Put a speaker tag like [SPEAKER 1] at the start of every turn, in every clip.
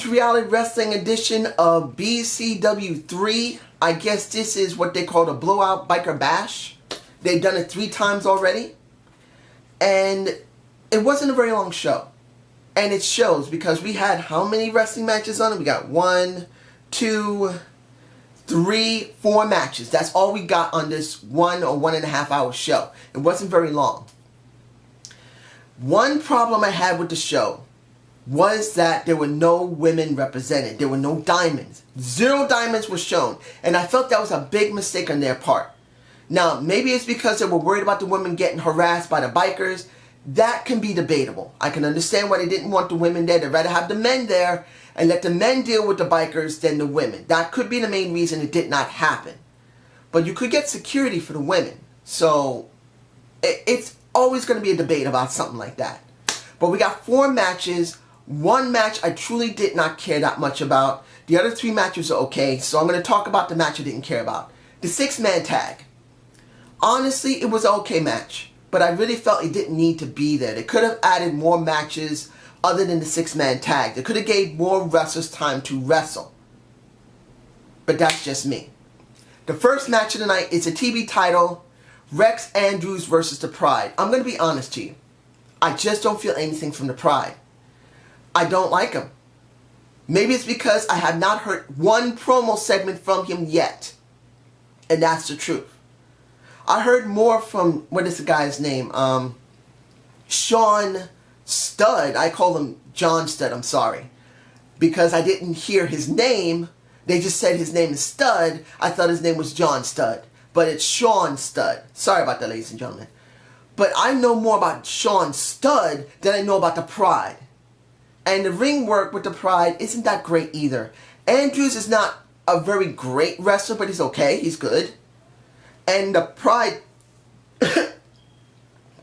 [SPEAKER 1] reality wrestling edition of Bcw3. I guess this is what they call the Blowout Biker Bash. They've done it 3 times already. And it wasn't a very long show. And it shows because we had how many wrestling matches on it? We got 1, 2, 3, 4 matches. That's all we got on this 1 or 1.5 hour show. It wasn't very long. One problem I had with the show was that there were no women represented. There were no diamonds. 0 diamonds were shown. And I felt that was a big mistake on their part. Now, maybe it's because they were worried about the women getting harassed by the bikers. That can be debatable. I can understand why they didn't want the women there. They'd rather have the men there and let the men deal with the bikers than the women. That could be the main reason it did not happen. But you could get security for the women. So, it's always going to be a debate about something like that. But we got 4 matches. 1 match I truly did not care that much about. The other 3 matches are okay, so I'm going to talk about the match I didn't care about. The 6-man tag. Honestly, it was an okay match, but I really felt it didn't need to be there. They could have added more matches other than the 6-man tag. They could have gave more wrestlers time to wrestle. But that's just me. The first match of the night is a TV title, Rex Andrews versus the Pride. I'm going to be honest to you. I just don't feel anything from the Pride. I don't like him. Maybe it's because I have not heard 1 promo segment from him yet. And that's the truth. I heard more from, what is the guy's name? Sean Studd. I call him John Studd, I'm sorry. Because I didn't hear his name. They just said his name is Studd. I thought his name was John Studd. But it's Sean Studd. Sorry about that, ladies and gentlemen. But I know more about Sean Studd than I know about the Pride. And the ring work with the Pride isn't that great either. Andrews is not a very great wrestler, but he's okay. He's good. And the Pride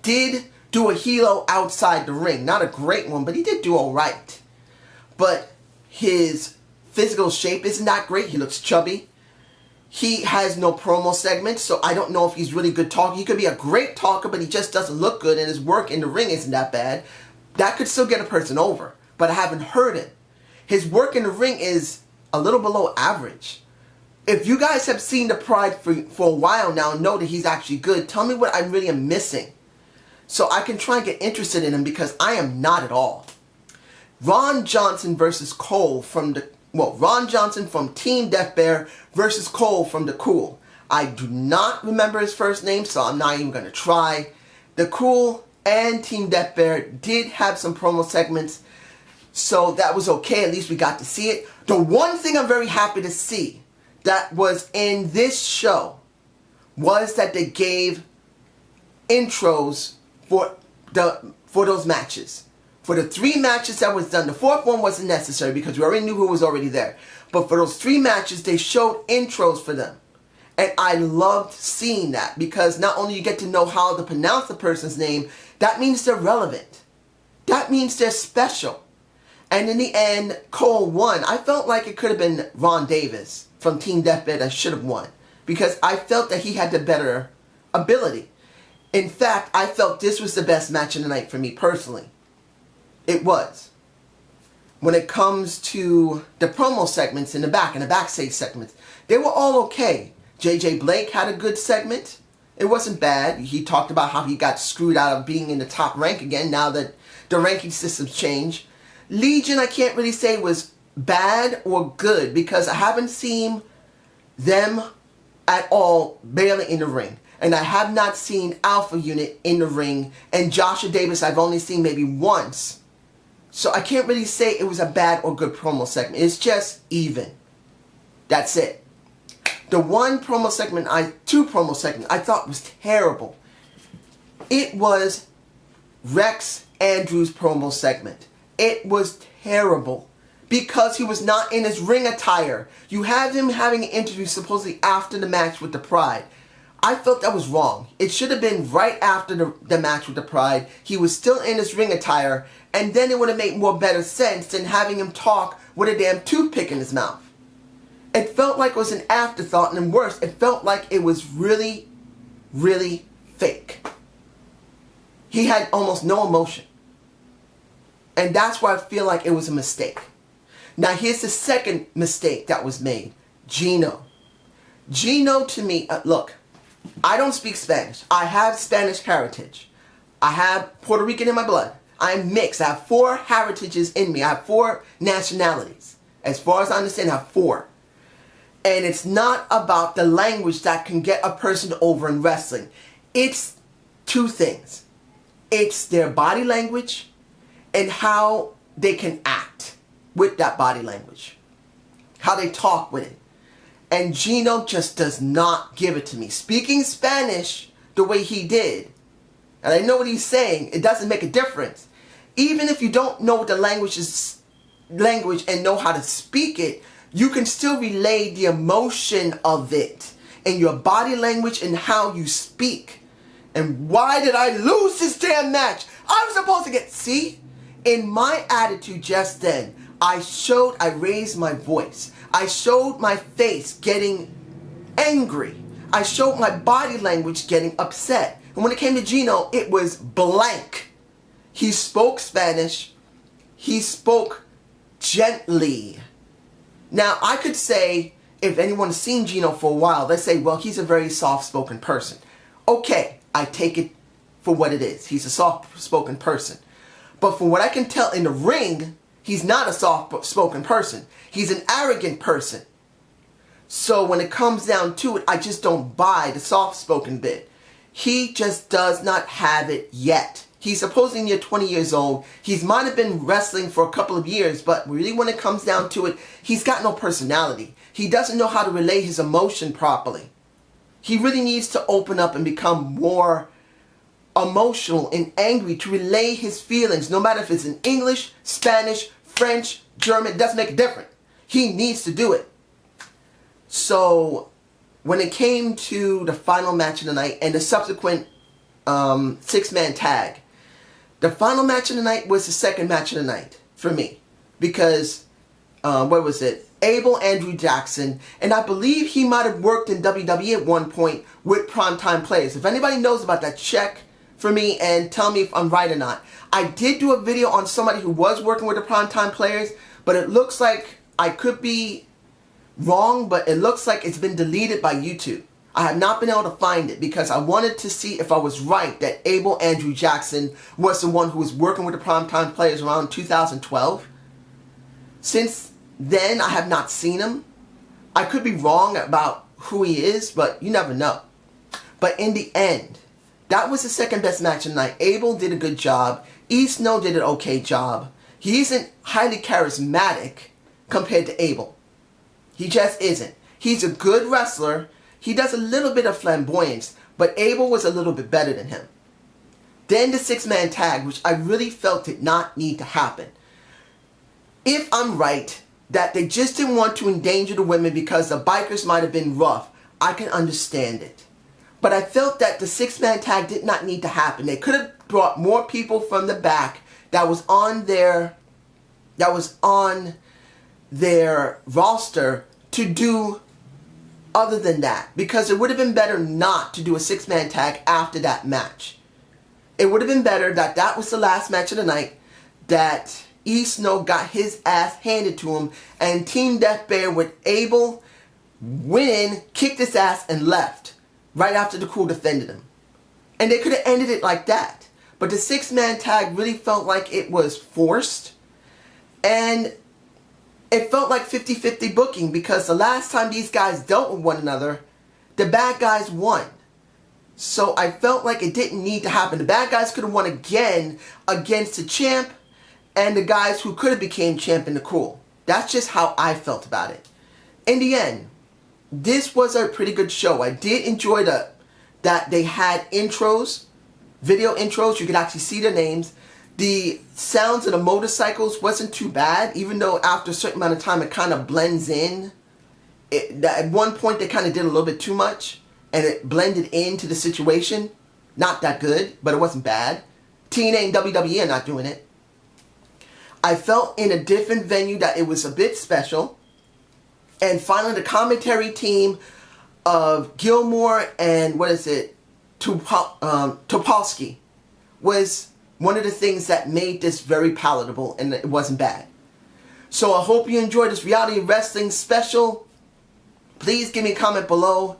[SPEAKER 1] did do a helo outside the ring. Not a great one, but he did do alright. But his physical shape isn't that great. He looks chubby. He has no promo segments, so I don't know if he's really good talker. He could be a great talker, but he just doesn't look good, and his work in the ring isn't that bad. That could still get a person over. But I haven't heard it. His work in the ring is a little below average. If you guys have seen the Pride for a while now and know that he's actually good, tell me what I really am missing. So I can try and get interested in him because I am not at all. Ron Johnson versus Cole from Ron Johnson from Team Death Bear versus Cole from The Cool. I do not remember his first name, so I'm not even going to try. The Cool and Team Death Bear did have some promo segments. So that was okay, at least we got to see it. The one thing I'm very happy to see that was in this show was that they gave intros for those matches. For the 3 matches that was done, the 4th one wasn't necessary because we already knew who was already there. But for those 3 matches, they showed intros for them. And I loved seeing that because not only you get to know how to pronounce the person's name, that means they're relevant. That means they're special. And in the end, Cole won. I felt like it could have been Ron Davis from Team Deathbed that should have won. Because I felt that he had the better ability. In fact, I felt this was the best match of the night for me personally. It was. When it comes to the promo segments in the back and the backstage segments, they were all okay. JJ Blake had a good segment. It wasn't bad. He talked about how he got screwed out of being in the top rank again now that the ranking system's changed. Legion, I can't really say was bad or good because I haven't seen them at all barely in the ring. And I have not seen Alpha Unit in the ring. And Joshua Davis I've only seen maybe once. So I can't really say it was a bad or good promo segment. It's just even. That's it. The 2 promo segment I thought was terrible. It was Rex Andrews promo segment. It was terrible because he was not in his ring attire. You have him having an interview supposedly after the match with the Pride. I felt that was wrong. It should have been right after the match with the Pride. He was still in his ring attire, and then it would have made more better sense than having him talk with a damn toothpick in his mouth. It felt like it was an afterthought, and worse, it felt like it was really, really fake. He had almost no emotion. And that's why I feel like it was a mistake. Now here's the second mistake that was made. Gino. Gino to me, look, I don't speak Spanish. I have Spanish heritage. I have Puerto Rican in my blood. I'm mixed. I have 4 heritages in me. I have 4 nationalities. As far as I understand, I have 4. And it's not about the language that can get a person over in wrestling. It's 2 things. It's their body language and how they can act with that body language. How they talk with it. And Gino just does not give it to me. Speaking Spanish the way he did, and I know what he's saying, it doesn't make a difference. Even if you don't know what the language is, and know how to speak it, you can still relay the emotion of it and your body language and how you speak. And why did I lose this damn match? I was supposed to get, see? In my attitude just then, I raised my voice. I showed my face getting angry. I showed my body language getting upset. And when it came to Gino, it was blank. He spoke Spanish. He spoke gently. Now, I could say, if anyone's seen Gino for a while, they say, well, he's a very soft-spoken person. Okay, I take it for what it is. He's a soft-spoken person. But from what I can tell in the ring, he's not a soft-spoken person. He's an arrogant person. So when it comes down to it, I just don't buy the soft-spoken bit. He just does not have it yet. He's supposedly near 20 years old. He might have been wrestling for a couple of years, but really when it comes down to it, he's got no personality. He doesn't know how to relay his emotion properly. He really needs to open up and become more emotional and angry to relay his feelings, no matter if it's in English, Spanish, French, German, it doesn't make a difference. He needs to do it. So when it came to the final match of the night and the subsequent 6-man tag, the final match of the night was the second match of the night for me. Because, what was it? Abel Andrew Jackson, and I believe he might have worked in WWE at one point with Primetime Players. If anybody knows about that, check for me and tell me if I'm right or not. I did do a video on somebody who was working with the Primetime Players, but it looks like I could be wrong, but it looks like it's been deleted by YouTube. I have not been able to find it because I wanted to see if I was right that Abel Andrew Jackson was the one who was working with the Primetime Players around 2012. Since then, I have not seen him. I could be wrong about who he is, but you never know. But in the end, that was the second best match of the night. Abel did a good job. Snow did an okay job. He isn't highly charismatic compared to Abel. He just isn't. He's a good wrestler. He does a little bit of flamboyance, but Abel was a little bit better than him. Then the 6-man tag, which I really felt did not need to happen. If I'm right, that they just didn't want to endanger the women because the bikers might have been rough, I can understand it. But I felt that the 6-man tag did not need to happen. They could have brought more people from the back that was on their roster to do other than that, because it would have been better not to do a 6-man tag after that match. It would have been better that that was the last match of the night, that Snow got his ass handed to him, and Team Death Bear with Abel win, kicked his ass, and left right after the crew defended him. And they could have ended it like that. But the 6-man tag really felt like it was forced, and it felt like 50-50 booking, because the last time these guys dealt with one another, the bad guys won. So I felt like it didn't need to happen. The bad guys could have won again against the champ and the guys who could have became champ in the crew. That's just how I felt about it. In the end, this was a pretty good show. I did enjoy that they had intros, video intros. You could actually see their names. The sounds of the motorcycles wasn't too bad, even though after a certain amount of time it kind of blends in. At one point they kind of did a little bit too much, and it blended into the situation. Not that good, but it wasn't bad. TNA and WWE are not doing it. I felt in a different venue that it was a bit special. And finally, the commentary team of Gilmore and, Topolsky was one of the things that made this very palatable, and it wasn't bad. So I hope you enjoyed this reality wrestling special. Please give me a comment below.